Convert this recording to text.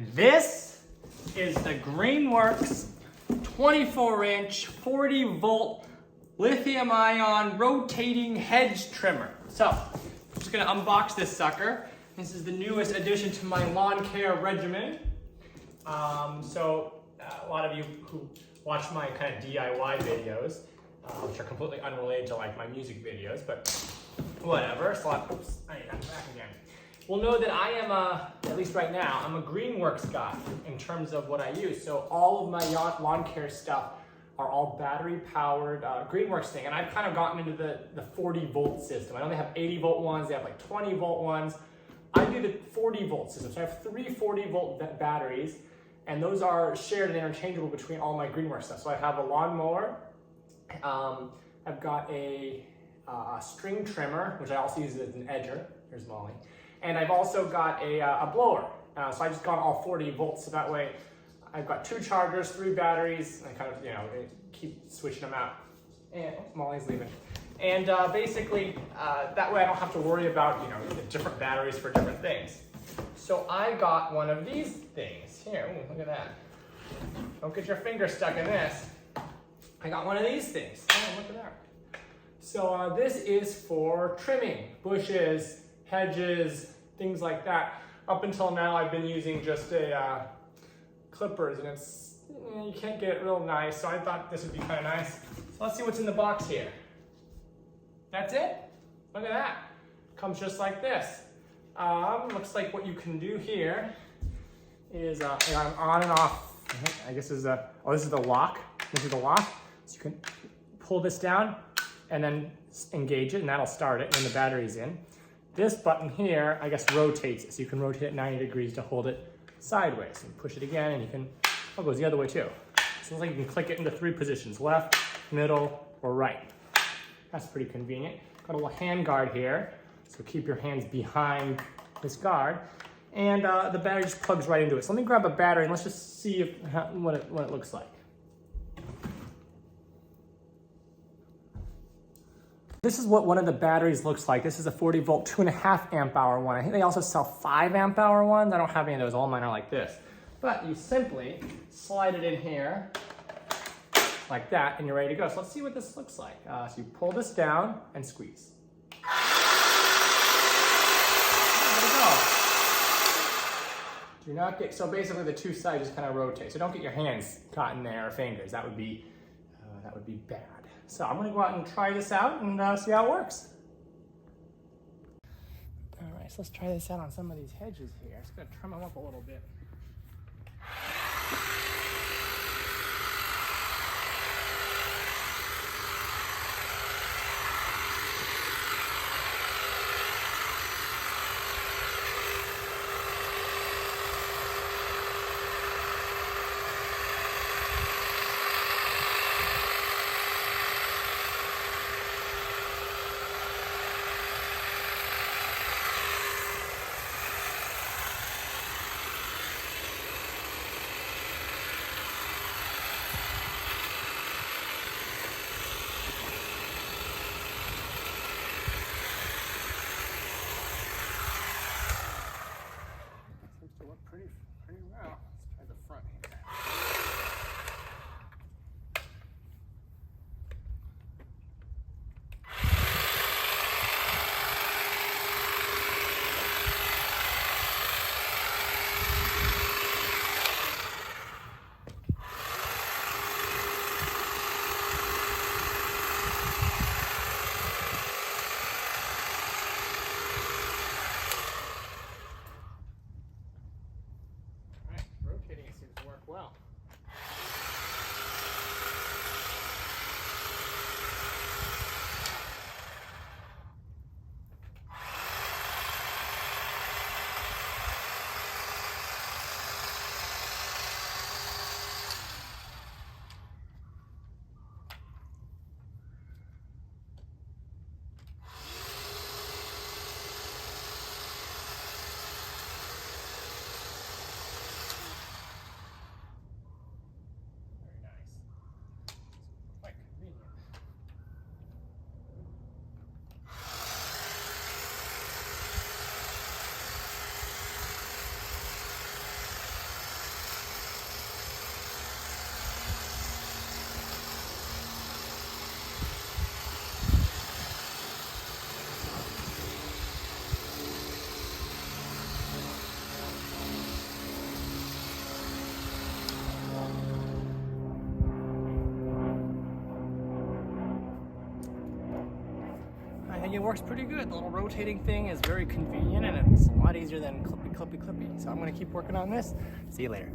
This is the Greenworks 24-inch 40-volt lithium-ion rotating hedge trimmer. So, I'm just gonna unbox this sucker. This is the newest addition to my lawn care regimen. A lot of you who watch my kind of DIY videos, which are completely unrelated to like my music videos, but whatever. Oops, I'm back again. Will know that I am at least right now, I'm a Greenworks guy in terms of what I use. So all of my lawn care stuff are all battery powered Greenworks thing. And I've kind of gotten into the 40 volt system. I know they have 80 volt ones, they have like 20 volt ones. I do the 40 volt system. So I have three 40 volt batteries, and those are shared and interchangeable between all my Greenworks stuff. So I have a lawnmower, I've got a string trimmer, which I also use as an edger. Here's Molly. And I've also got a blower. So I just got all 40 volts, so that way I've got 2 chargers, 3 batteries, and I kind of, keep switching them out. And Molly's leaving. And basically, that way I don't have to worry about, the different batteries for different things. So I got one of these things. Here, ooh, look at that. Don't get your finger stuck in this. I got one of these things. Oh, look at that. So this is for trimming bushes, hedges, things like that. Up until now, I've been using just clippers, and you can't get it real nice, so I thought this would be kind of nice. So let's see what's in the box here. That's it. Look at that. Comes just like this. Looks like what you can do here is on and off. I guess this is this is the lock. This is the lock. So you can pull this down and then engage it, and that'll start it when the battery's in. This button here, I guess, rotates it. So you can rotate it 90 degrees to hold it sideways. And push it again, and you can, it goes the other way too. So it's like you can click it into 3 positions, left, middle, or right. That's pretty convenient. Got a little hand guard here. So keep your hands behind this guard. And the battery just plugs right into it. So let me grab a battery and let's just see what it looks like. This is what one of the batteries looks like. This is a 40 volt, 2.5 amp hour one. I think they also sell 5 amp hour ones. I don't have any of those. All mine are like this. But you simply slide it in here like that, and you're ready to go. So let's see what this looks like. So you pull this down and squeeze. There we go. Do not get, so basically the 2 sides just kind of rotate. So don't get your hands caught in there or fingers. That would be bad. So I'm gonna go out and try this out and see how it works. All right, so let's try this out on some of these hedges here. Just gonna trim them up a little bit. think it works pretty good. The little rotating thing is very convenient and it's a lot easier than clippy. So I'm gonna keep working on this. See you later.